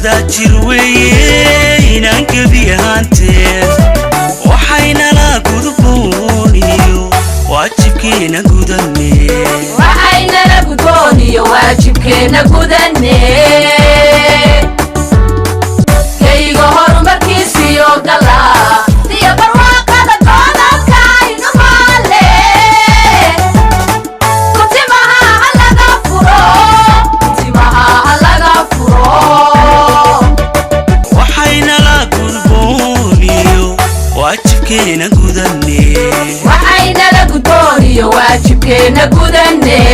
وين انقبيها انت وحينا لا قدبوني واجبكينا قدني وحينا لا قدبوني واجبكينا قدني كي يغهر مركيسي وقلا دي برواقة دقونا كاينو مالي كنت معها هلا غفرو كنت معها هلا غفرو وحينا لا قدبوني واجبكينا قدني وحينا لا قدبوني واجبكينا قدني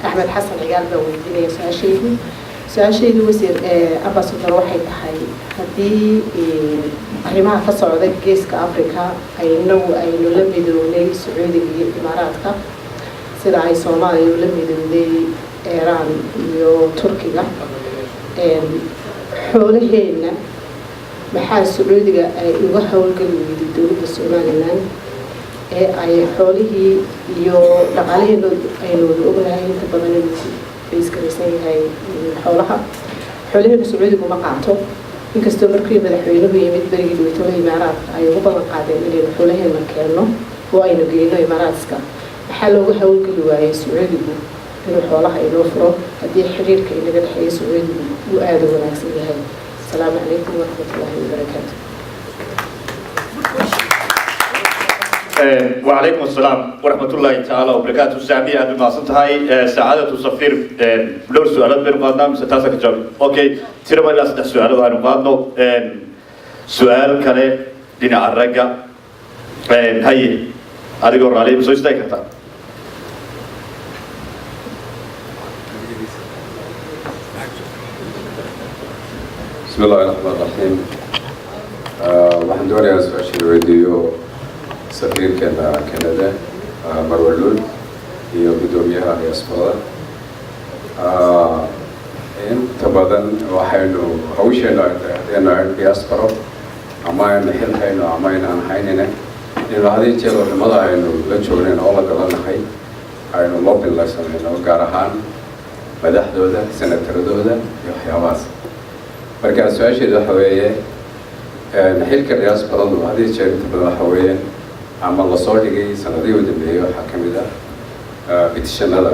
أحمد حسن عيال بويديني سؤاشيدي وزير أبا صدر waxay tahay hadii arrimaha ka socda geeska Afrika aynu la midownay Sacuudiga iyo Imaaraadka sida ay Soomaaliya la midowday Iran iyo Turkiga xoolaheena maxaa Sacuudiga ay uga hawlgeliyay dawladda Soomaaliland ay xoolihii iyo dhaqaalaheena aynu ognahay inta badan inay iskaraysan yahay xoolaha Sacuudiga ma qaato inkastoo markii madaxweynuhu yimid barigii dowladda Imaaraadka ay ugu badan qaadeen inay xoolaheena keeno oo aynu geeyno Imaaraadka waxaa looga hawlgeli waayay Sacuudiga inuu xoolaha inoo furo haddii xiriirka inaga dhaxeeyo Sacuudiga uu aad u wanaagsan yahay. Assalaamu calaykum warahmatullaahi wabarakaatuh. وعليكم السلام ورحمة الله تعالى وبركاته. سامي أبي ما صنتهاي سعادة وصفير لور سؤالات بين قادنا مستاسا كجاب. أوكي ترى ما لازم سؤال وهاي قادنا سؤال كله دينا الرجع هاي هذا قرر عليه بسوي استاي كتا. بسم الله الرحمن الرحيم. waxaan doonayaa su'aashii weydiiyo safiirkeena Canada Marwalul iyo gudoomiyaha diaspora inta badan waxaynu hawsheena diaspora ama aynu xilkayno ama aynu haynayna in hadii jeer wadamada aynu la joogneen oo la galanahay aynu lobby la sameeyno gaar ahaan madaxdooda senataradooda iyo waxyaabahaas marka su'aasheedu waxa weeye xilka diaspora hadii jeer inta badan waxa weeye ama la soo dhigay sanadii u dambeeyay waxa kamid ah petitionada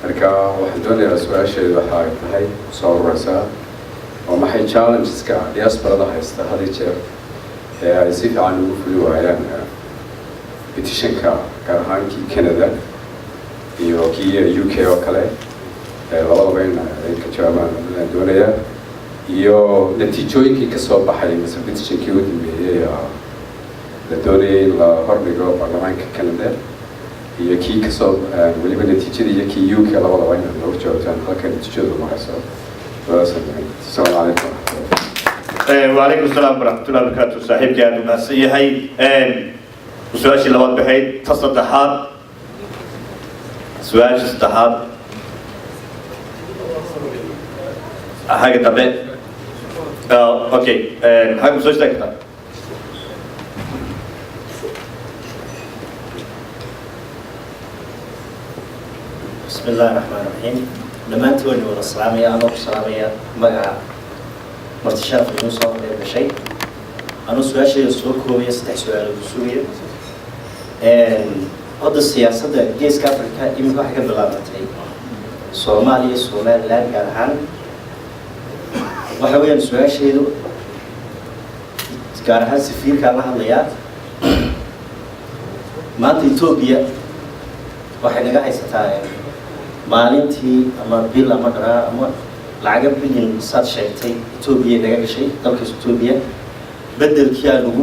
marka waxaan doonayaa su'aasheedu waxa ay tahay soo ururaysaa oo maxay challengeska diasporada haysta hadii jeer ay si fiican ugu fuli waayaan petitionka gaar ahaan kii Canada iyo kii UK oo kale labadaba in ka jawaabaan doonayaa iyo natiijooyinkii ka soo baxay mise petitionkii u dambeeyay la doonayay in la hordhigo baarlamaanka Canada iyo kii ka soo weliba natiijadii iyo kii UK labadaba in lagu jawaabtaan halka natiijadu marayso. Assalaamu calaykum. وعليكم السلام ورحمة الله وبركاته. صاحب كانوا مسيحي هاي سؤال شيء لواد بحيد تصدحات سؤال تصدحات حاجة تبع أوكي حاجة مسويش تكتب بسم الله الرحمن الرحيم. لما توني ولا السلامية أنا السلامية مع مرتشاف الموسى بشيء أنا سؤال شيء السوق هو يستحق سؤال السورية هذا السياسة جيس كافريكا يمكن حاجة بلامتي Soomaaliya Somaliland gaar ahaan waxa weeyaan su'aasheedu gaar ahaan safiirkaa la hadlayaa maanta Ethiopia waxay naga haysataa maalintii ama bil ama dharaa ama lacaga bilyan saad sheegtay Ethiopia naga gashay dalka Ethiopia bedelkii aan ugu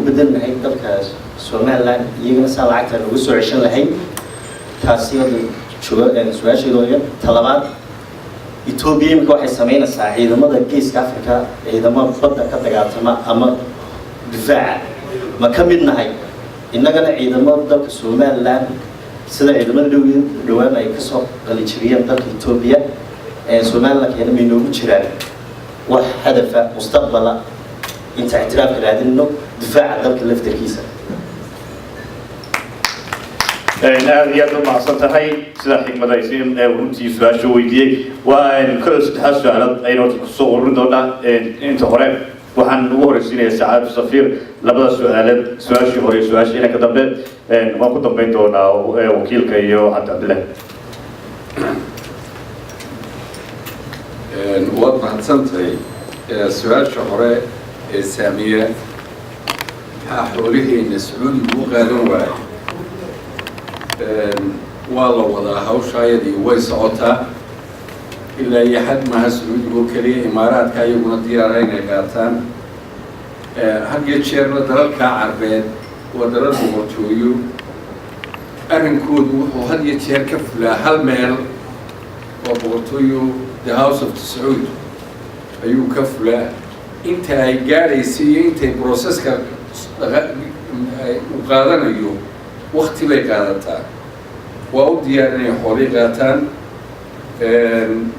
bedelnahay dalkaas Somaliland iyagana saa lacagta ugu soo ceshan lahayd taasi oo su'aashayda talabaad Ethiopia imika waxay sameynaysaa ciidamada geeska Afrika ciidamada badda ka dagaalama ama difaaca ma ka mid nahay innagana ciidamada dalka Somaliland sida ciidamada dhawaan ay ka soo qalijiriyeen dalka Ethiopia Somaliland kana ma inoogu jiraan wax hadafa mustaqbala inta ictiraafka raadinno difaaca dalka laftarkiisa aad iyo aad u mahadsantahay sida xigmadaysiin runtii su-aasha weydiiyey waa kala saddexaad su-aalood aynu kusoo ururin doonaa inta hore waxaan ugu horeysiinayaa sacaadatu safiir labada su-aaleed su-aashii hore iyo su-aashii inanka dambe waan ku dambeyn doonaa wakiilka iyo cabdi cabdillah waad mahadsantahay su-aasha hore ee saamiya maxaa xoolihiina sacuudigu u qaadan waayo waa la wadaa hawshaayadii way socotaa ilaa iyo xad maaha sacuudigu keliya imaaraadka iyaguna diyaara inay qaataan had iyo jeerna dalalkaa carbeed waa dalal boqortooyo arrinkoodu wuxuu had iyo jeer ka fulaa hal meel oo boqortooyo the house of the Saud ayuu ka fulaa inta ay gaadhaysay iyo intay processka u qaadanayo waqti bay qaadataa waa u diyaar inay xoolii qaataan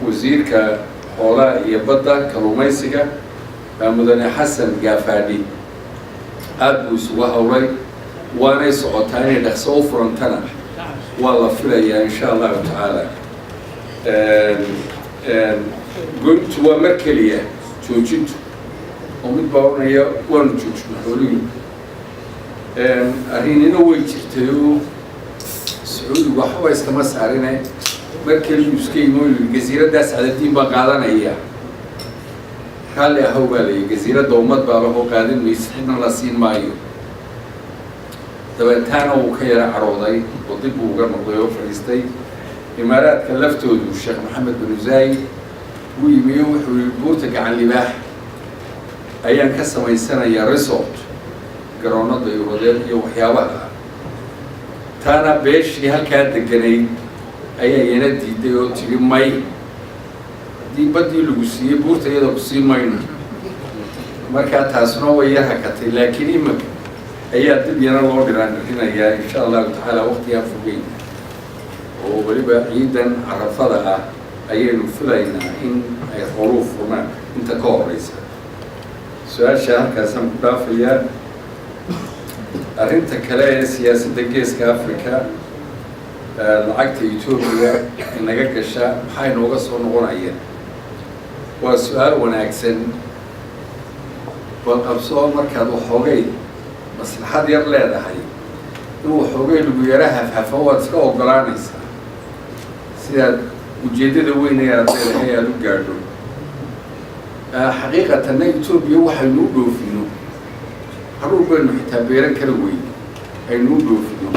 wasiirka xoolaha iyo badda kalluumaysiga mudane xasan gaafaadhi aad buu isugu hawlay waanay socotaa inay dhaqso u furantana waa la filayaa insha allahu tacaala goyntu waa mar keliya joojintu oo mid baa oranaya waanu joojino xoolihii arrinina way jirtay oo sacuudigu waxba iskama saarine mar keliyu iska imooyi jasiiraddaas cadadiin baa qaadanaya raalli ahow baa layii jasiiradda ummad baa lahoo qaadan maysa cidna la siin maayo dabeetaana wuu ka yara carooday oo dib buu uga noqday oo fadhiistay imaaraadka laftoodu sheekh maxamed bin zaayid wuu yimiyo wuxuu yihi buurta gacan libaax ayaan ka samaysanayaa resort garoonada iyo wadeed iyo waxyaabaha taana beeshii halkaa deganayd ayaa iyana diiday oo tiri may haddii baddii lagu siiyey buurta iyada ku sii mayno markaa taasuna way yar hakatay laakiin imika ayaa dib yana loo dhiraandhirinayaa insha allahu tacaala waqtigaa fogeyn oo weliba ciidan carafada ah ayaynu filaynaa in ay xooluu furmaan inta ka horeysa su-aasha halkaasaan ku dhaafayaa arrinta kale ee siyaasadda geeska Afrika lacagta Ethiopia inaga gasha maxay nooga soo noqonayaan waa su-aal wanaagsan walqabsoo markaad waxoogay maslaxad yar leedahay in waxoogay lagu yara hafhafa waad iska ogolaanaysaa sidaad ujeeddada weyn ee aad leedahay aada u gaadho xaqiiqatanna Ethiopia waxaynu u dhoofino haruur baynu xitaa beeran kala weyn aynu u dhoofino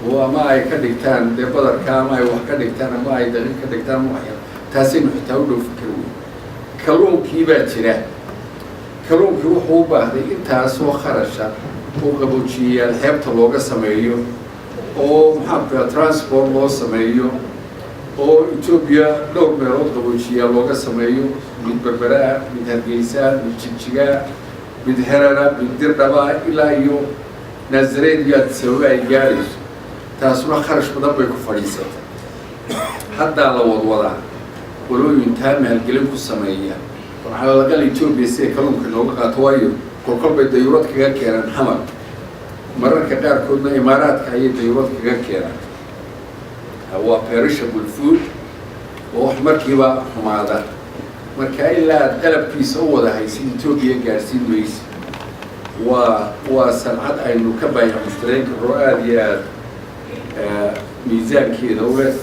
oo ama ay ka dhigtaan dee badarka ama ay wax ka dhigtaan ama ay daqiiq ka dhigtaan ama waxyar taasaynu xitaa u dhoofin kala weyn kalluunkii baa jira kalluunkii wuxuu u baahday intaasoo kharasha oo qaboojiyayaal xeebta looga sameeyo oo maxaa transport loo sameeyo oo Ethiopia dhowr meelood qaboojiyayaal looga sameeyo mid berbera mid hargeysa mid jigjiga mid herara mid dirdhaba ilaa iyo naasareed iyo sababa ay gaarayso taasuna kharash badan bay ku fadhiisatay haddaa la wadwadaa walooyintaa maalgelin ku sameeya waxaa laga Ethiopia si ay kalluunka nooga qaato waayo kolkol bay dayuurad kaga keenaan xamar mararka qaarkoodna imaaraadka ayay dayuurad kaga keenaan waa perishable food oo wax markiiba xumaada marka ilaa aad qalabkiisa u wada haysid Ethiopia gaarsiin maysa waa sancad aynu ka baahan mushtareen karo aad iyo aad miisaankeeda u leh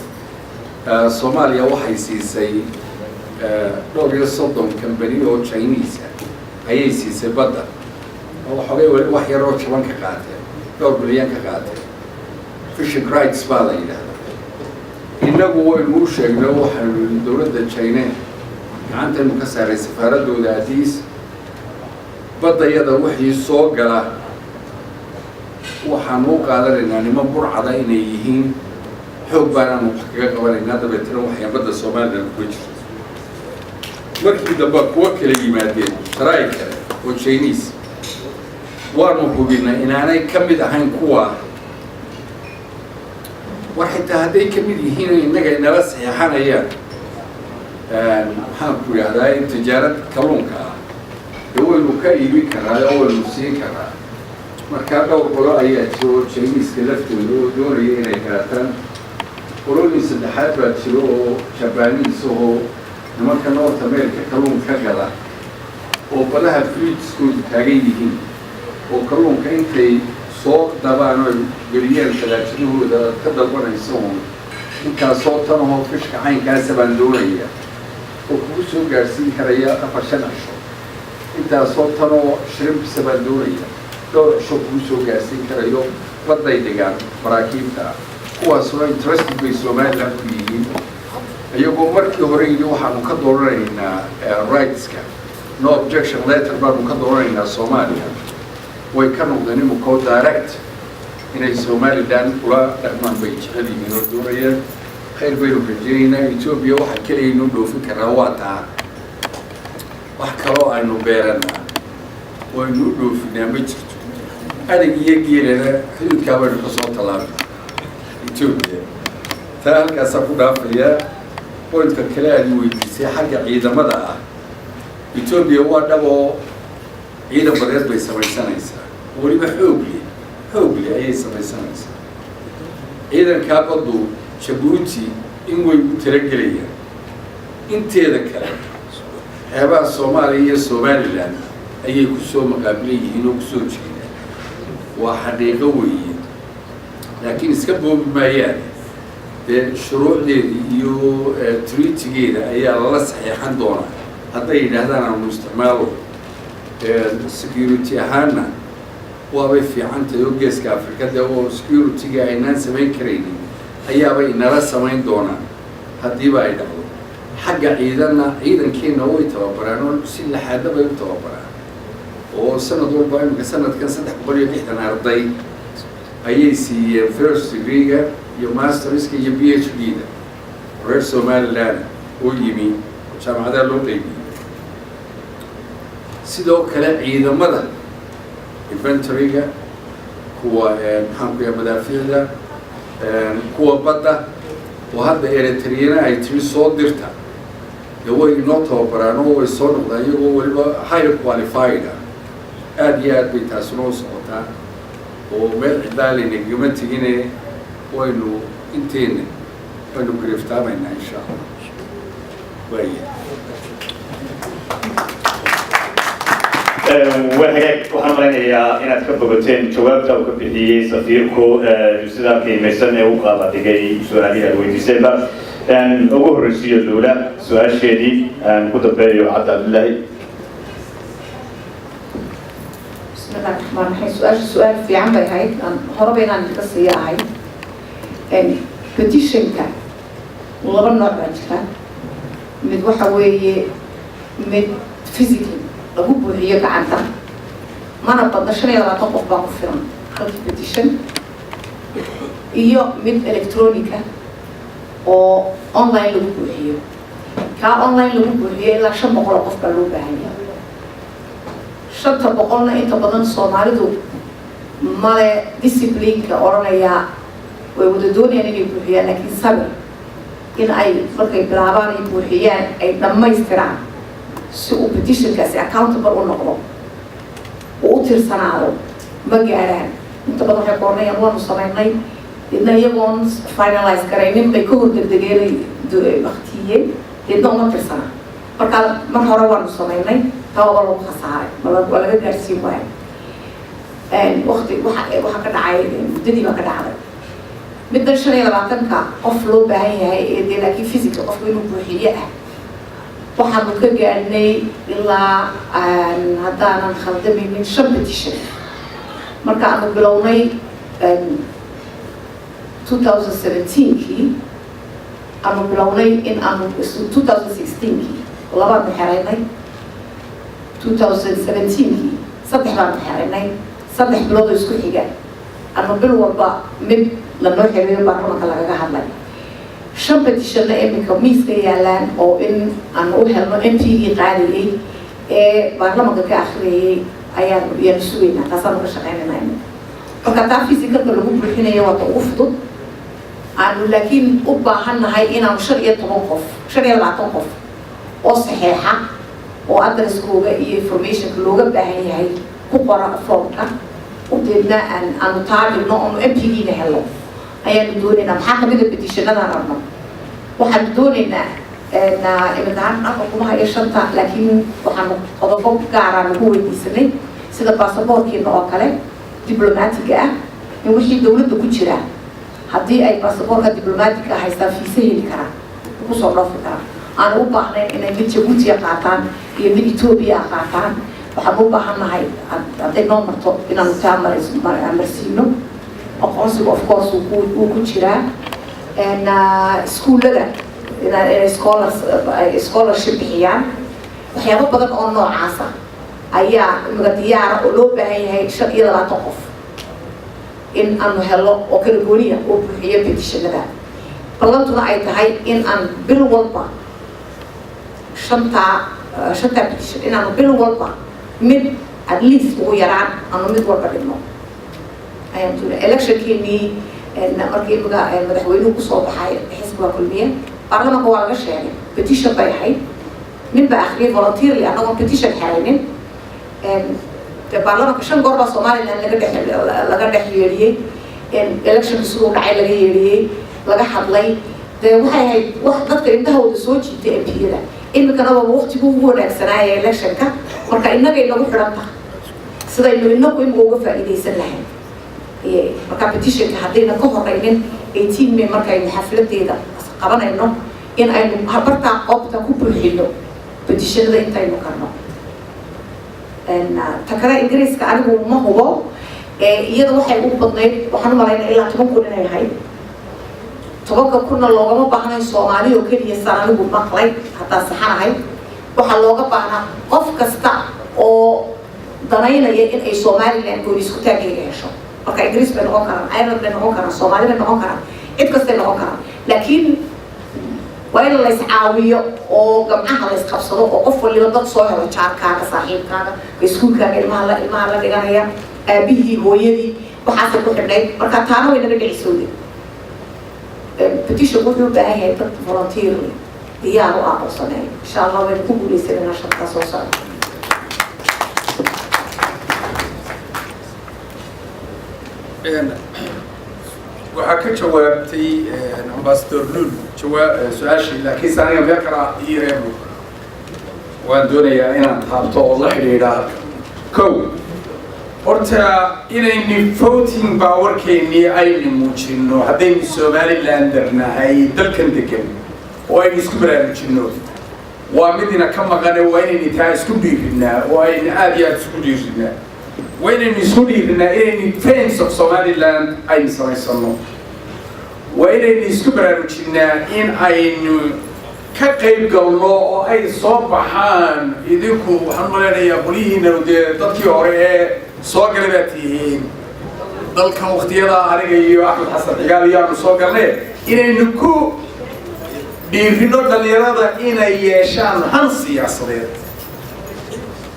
Soomaaliya waxay siisay dhowr iyo 30 company oo Chinese ayay siisay badda oo xoogay wali wax yar oo jaban ka qaateen dhowr bilyan ka qaateen fishing rights baa la yidhaahdaa innagu waynu u sheegnay waxaynu dowladda China gacantaynu ka saaray safaaradooda Addis baddayada wixii soo gala waxaan u qaadanaynaa niman burcada inay yihiin xoog baanaanu wax kaga qabanaynaa dabeetana waxay badda Soomaaliland ku jirto markii dambe kuwa kala yimaadeen sharaay kale oo Chinese waanu hubinay inaanay ka mid ahayn kuwa war xitaa hadday ka mid yihiin innaga inala saxiixanayaan maxaan ku yidhahdaa in tijaarad kalluunka ah dee waynu ka iibin karaa oo waynu siin karaa markaa dhowr qolo ayaa jiro oo Chinese-ka laftooda oo doonaya inay qaataan qolooyin saddexaad baa jiro oo Japanese oo nimanka North America kalluun ka gala oo badaha fleets-koodu taagan yihiin oo kalluunka intay soo dabaan oo geliyeen talaajinahooda ka dalbanaysa oo intaasoo tan oo fishka caynkaasa baan doonaya oo kugu soo gaarsiin karaya 4-5 cisho intaasoo tan oo shrimpsa baan doonaya dhowr cisho kugu soo gaarsiin karayo badday degaan maraakiibta kuwaasoo interested bay Somaliland ku yihiin iyagoo markii hore yidhi waxaanu ka dooranaynaa rightska no objection letter baanu ka dooranaynaa Soomaaliya way ka noqdeen imikoo direct inay Somaliland ula dhaqmaan bay jecel yihiin oo doonayaan khayr baynu rajaynaynaa Ethiopia waxa kaliya inuu dhoofin karaa waa taa wax kaloo aynu beeranaa waynu dhoofinaa ma jirto adag iyo geelana xididkaa baynu ka soo tallaabnaa Ethiopia taa halkaasaa ku dhaafayaa pointka kale aad weydiisay xagga ciidamada ah Ethiopia waa dhaboo ciidan badeed bay samaysanaysaa weliba xoog leh ayay samaysanaysaa ciidankaa baddu Djibouti in way u talagelayaan inteeda kale xeebaha Soomaaliya iyo Somaliland ayay ku soo maqaabilan yihiin oo ku soo jeedaan waa xaqiiqo weeye laakiin iska boobi maayaan dee shuruucdeedii iyo treaty-geeda ayaa lala saxiixan doonaa hadday yidhaahdaan aanu isticmaalo security ahaana waabay fiican tahay oo geeska Afrikada oo security-ga aynaan samayn karaynin ayaabay inala samayn doonaan haddiiba ay dhacdo xagga ciidankeena way tababaraan oo si laxaada bay u tababaraan oo sanad walba imika sanadkan 360 arday ayay siiyeen first degree-ga iyo masterska iyo PhD-da reer Somaliland oo yimi jaamacadaha loo qaybiyey sidoo kale ciidamada inventory-ga kuwa maxaan ku yahay madaafiicda kuwa badda oo hadda Eritrea ay tiri soo dirta dee way inoo tababaraan oo way soo noqdaan iyagoo weliba highly qualified aad iyo aad bay taasuna u socotaa oo meel cidaalayna gama tegine waynu inteena waynu gariftaamayna insha Allah وهيك waxaan maleynayaa inaad ka bogateen jawaabta uu ka bixiyay safiirku sida qiimeysan ee uu qaada dhigay su'aalaha aad weydiisayba ugu horreeyay Lula su'aasheedii ku dambeeyo Cabdullaahi bismillah rahmaan rahiim su'aal fiican bay ahayd horaba inaan ka siiyahay petition-ka laba nooc baa jira mid waxa weeye mid physical lagu buuxiyo gacanta mana badna 25 qof baa ku filan halkii petition iyo mid electronic oo online lagu buuxiyo ka online lagu buuxiyo ilaa 500 qof baa loo baahan yahay 500na inta badan Soomaalidu male discipline-ka oranaya way wada doonayaan inay buuxiyaan laakiin sabir in ay markay bilaabaan ay buuxiyaan ay dhammaystiraan si uu petition-kaasi accountable u noqdo oo u tirsanaado ma gaaraan inta badan waxay qornayaan waanu samaynay idna iyagoon finalize garaynin bay ka hor degdegeenay waqtiyeen idna uma tirsana marka mar hore waanu samaynay taaba lagu khasaaray waa laga gaarsiin waayo waqti waxa ka dhacay muddadii baa ka dhacday midda 25 qof loo baahan yahay ee laakiin physical qofku inuu buuxiyo ah waxaanu ka gaadhnay ilaa haddaanan khaldamaynin 5 petition marka aanu bilownay 2017kii aanu bilownay in aanu 2016kii labaanu xeraynay 2017kii saddex baanu xeraynay 3 bilood oo isku xiga ama bil walba mid lanoo xiriyo baarlamaanka lagaga hadlay 5 petitionna iminka miiska yaalaan oo in aan u helno MP-gii qaadiyey ee baarlamaanka ka akhriyay ayaan sugaynaa taasaan uga shaqaynaynaa marka taa physical-ka lagu buuxinayo waa ugu fudud aanu laakiin u baahannahay inaanu 15 qof oo saxeexa oo adresskooga iyo informationka looga baahan yahay ku qora foomka udeedna aanu taagino oonu MP-giina helno ayaanu doonaynaa maxaa kamida petitionadaan rabno waxaanu doonaynaa imikahaan dhanka kuma hayo 5 laakiin waxaanu qodobo gaara nagu weydiisanay sida baasaboorkiina oo kale diblomaatiga ah in wixii dowladda ku jira haddii ay baasaboorka diblomaatiga haystaan fiisa heli karaan kusoo dhoofi karaan aan u baahnayn inay mid Jabuuti qaataan iyo mid Ethiopia qaataan waxaan u baahannahay hadday noo marto inaanu taa marsiino aqoonsiga of course uu ku jiraa iskuullada inay scholarship bixiyaan waxyaabo badan oo noocaasa ayaa imaga diyaara oo loo baahan yahay 25 qof in aanu helo oo kala gooniya oo buuxiyo petitionada ballantuna ay tahay in aan bil walba shanta petition in aanu bil walba mid at least ugu yaraan aanu mid walba dhigno ayaan tuulay electionkeenii markii imaga madaxweynuhu kusoo baxay xisbiga kulmiye baarlamaanka waa laga sheegay petition bay ahayd nin baa akhriyay volunteerly annagoon petition xeraynin baarlamaanka 5 goor baa Somaliland laga dhex yeeliyey election siduu dhacay laga yeeliyey laga hadlay dee waxay ahayd wax dadka indhahooda soo jiitay MP-yada imikana waa waqtigu ugu wanaagsanaaye electionka marka innaga inagu xidhan tahay sidaynu inagu imika uga faa'iidaysan lahayn marka petitionka haddayna ka horeynin 18 May markaynu xafladeeda qabanayno in aynu habartaa qoobta ku buuxino petitionada intaynu karno takara ingiriiska anigu ma hubo iyada waxay u badnayd waxaan u malaynaa ilaa 10 kun inay ahayd 10 kunna loogama baahnayn Soomaali oo keliya saan anigu maqlay hataa saxanahay waxaa looga baahnaa qof kasta oo danaynaya in ay Somaliland gooni isku taageero hesho marka ingiriis bay noqon karaan Ireland bay noqon karaan Soomaali bay noqon karaan cid kasta noqon karaan laakiin waa in la iscaawiyo oo gamcaha la isqabsado oo qof waliba dad soo helo jaarkaaga saaxiibkaaga iskuulkaaga ilmaha la dhiganaya aabihii hooyadii waxaasay ku xidhnayd marka taana way naga dhicisooday petition wuxuu u baahan yahay dad volunteerly diyaar u aqoonsanay insha allah waynu ku guulaysanayna shaqada soo socda waxaa ka jawaabtay ambassador Lul su-aashii laakiin saaniga meel kala ii reebo waan doonayaa inaan taabto oo la xidhiidha kow horta inaynu voting powerkeennii aynu muujinno haddaynu Somalilander nahay dalkan degan oo aynu isku baraarujinno waa midina ka maqane waa inaynu taa isku dhiirinaa oo aynu aad iyo aad isku dhiirinaa waa inaynu isku dhiirinaa inaynu friends of Somaliland aynu samaysano waa inaynu isku baraarujinaa in aynu ka qayb galno oo ay soo baxaan idinku waxaan maleynayaa qolihiina dee dadkii hore ee soo galay baad tihiin dalka waqtiyada aniga iyo Axmed Xasan Cigaal iyaanu soo galnay inaynu ku dhiirino dhalinyarada inay yeeshaan han siyaasadeed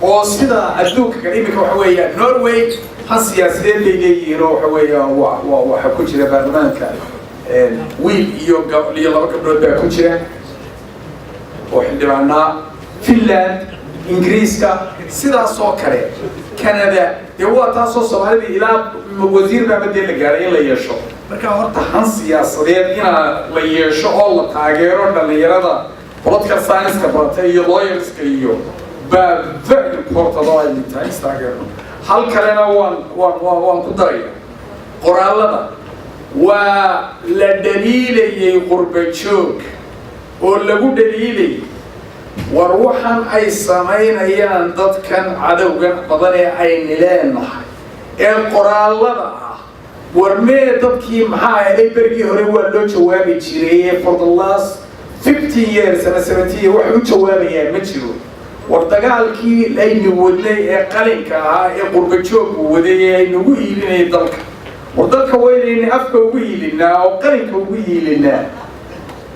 oo sida adduunka imika waxa weeyaan Norway han siyaasadeed bay leeyihiin oo waxa weeyaan waxa ku jira baarlamaanka wiil iyo laba gabdhood baa ku jira oo xildhibaanaa Finland ingiriiska sidaas oo kale Canada dee waa taasoo Soomaalida ilaa wasiir baa badel la gaaray in la yeesho marka horta han siyaasadeed in la yeesho oo la taageero dhalinyarada political science-ka baratay iyo lawyerska iyo baa very important oo ay tahay taageero hal kalena waan ku daraya qoraalada waa la dhaliilayay qurba joog oo lagu dhaliilay وروحا أي سمينيان ضدكن عدوغن قضاني أي نلانح القرآن لضع ورمي ضدكي محايا أي برقي هريو اللو جوابي جيريه for the last 50 years أنا 70 وحيو جوابي مجرو وارتقالكي لأي نودلي قلنك قربتشوك ودي نوهي لنا ضلك وضلك ويلي أفكا وهي لنا وقلنك وهي لنا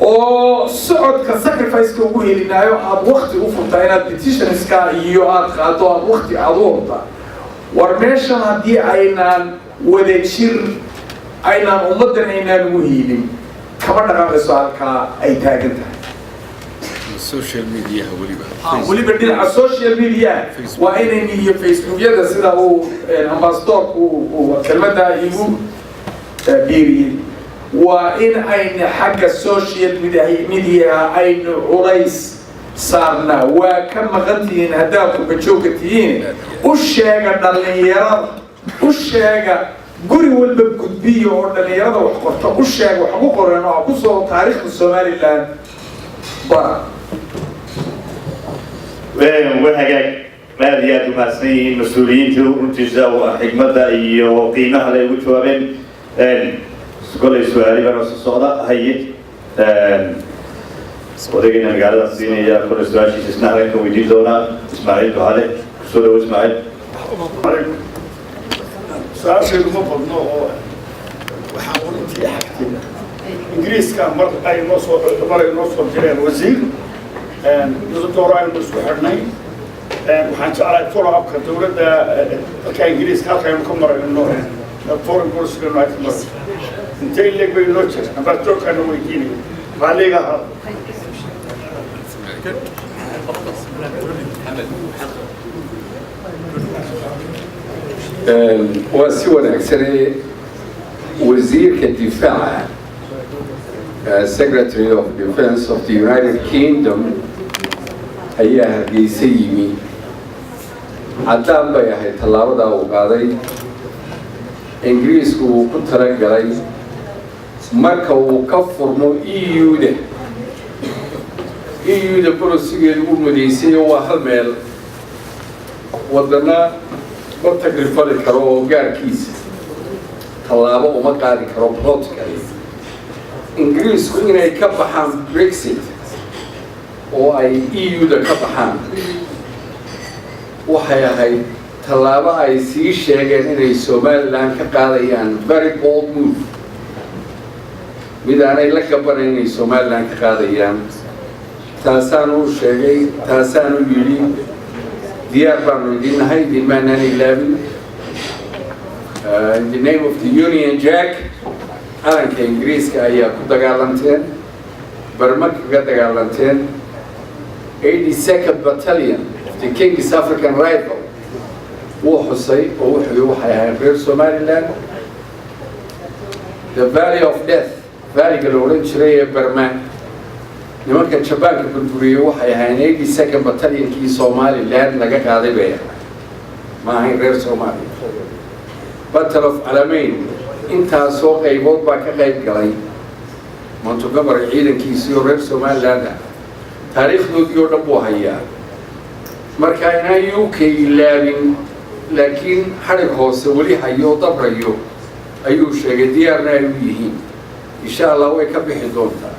oo socodka sacrifice ugu helinayo aad waqti u furtaa inaad petitionska iyo aad qaado aad waqti aad u hortaa war meeshan haddii aynaan wadajir aynaan ummaddan aynaan ugu helin kama dhaqaaqayso halkaa ay taagan tahay social media weliba dhinaca social media waa inayni iyo facebookyada sida uu ambassadorku uu kelmadda igu biiriyey وإن أين حق السوشيال ميديا أين عريس صارنا وكم غنتين هداكم بتشوكتين وشاقة دلنيرة وشاقة قري والبقدبية ودلنيرة وحقرطة وشاقة وحقوق رنا وقصوا تاريخ الصومالي الآن برا وهاجاك ما دياتو ماسين مسؤولين تنتجوا حكمتها وقيمها لا يوجدوا بين كل سؤالي بنص الصعدة هي ودقينا مقالة الصينية كل سؤال شيء تسمع لكم ويجيب دونا إسماعيل تعالى سؤال إسماعيل سؤال شيء مفضل وحاول في حاجتين إنجليز كان مرة أي نصر جرين وزير دكتور علي مسوحرني وحنت على فورا أبكر دولة كان إنجليز كان يمكن مرة إنه فورا كورس كانوا يتمر انت اللي بينوتش انا بتوك انا ويجيني عليها وسوى أكثر وزير الدفاع Secretary of Defense of the United Kingdom هي هرجيسيمي عدام بيا تلاوة وقاضي إنجليز وكنت رجلي marka uu ka furmo EU-da bolosigeedu u mudaysay waa hal meel wadana ma tagrifali karo oo gaarkiisa tallaabo uma qaadi karo politically Ingiriisku inay ka baxaan Brexit oo ay EU-da ka baxaan waxay ahayd tallaabo ay sii sheegeen inay Somaliland ka qaadayaan very bold move midaan ay la gabanayeen Somaliland ka qaadayaan taasaanu sheegay taasaanu yiri diyaar baanu idinahay dimaanaan ilaabin in the name of the Union Jack calanka Ingiriiska ayaa ku dagaalanteen barmak ka dagaalanteen 82nd Battalion of the King's African Rifle wuu xusay oo wuxuu ahaayeen reer Somaliland the Valley of Death valley galooran jiray Burma nimanka Japanka burburiyay waxay ahaayeen 82nd Battalion-kii Somaliland laga qaaday bay ma ahayn reer Soomaaliya Battle of Alamein inta soo qaybood baa ka qayb galay Montgomery ciidankiisii reer Somaliland taariikhdoodii oo dhan buu hayaa marka inay UK ilaabin laakiin xarig hoose wali hayo dabrayo ayuu sheegay diyaarna ay u yihiin insha Allah way ka bixi doontaa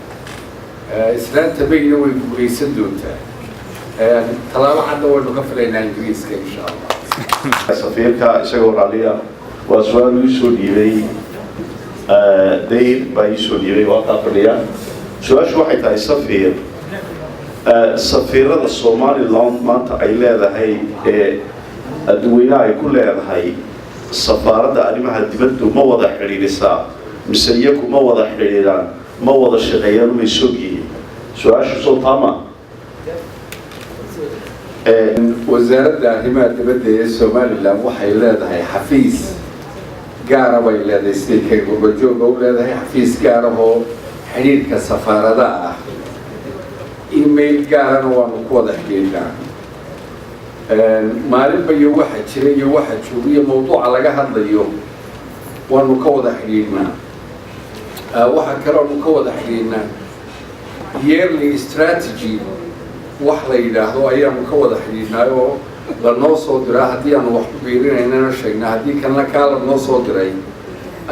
islaanta bayna way guuleysan doontaa talaabo cadda waynu ka filaynaa Ingiriiska insha Allah safiirka isagoo raaliya waa su'aal uu soo dhiibay dayr baa soo dhiibay waa ka fadhiya su'aashu waxay tahay safiirada Somaliland maanta ay leedahay adduunyada ay ku leedahay safaaradda arrimaha dibadda ma wada xiriirisaa mise iyagu ma wada xiriiraan ma wada shaqeeyaan way sogiyeen su'aashu soo taama wasaaradda arrimaha dibadda ee Somaliland waxay leedahay xafiis gaar ah bay leedahay sidii goboljoog oo leedahay xafiis gaar ah oo xiriirka safaaradaha email gaar ah oo aan ku wada xiriirnaa maalinba iyo waxa jira iyo waxa joogiyo mowduuca laga hadlayo waanu ka wada xiriirnaa waxa kale oo ka wada xiriirnaa yearly strategy wax la yidhaahdo ayaanu ka wada xidhiidhnay oo lanoo soo diraa haddii aanu wax ku biirinaynana sheegnaa haddii kanna kaa lanoo soo diray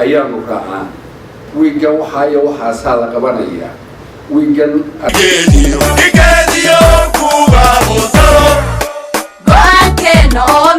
ayaanu raacnaa wiigan waxaa iyo waxaasaa la qabanayaa wiigan go-aankeena oo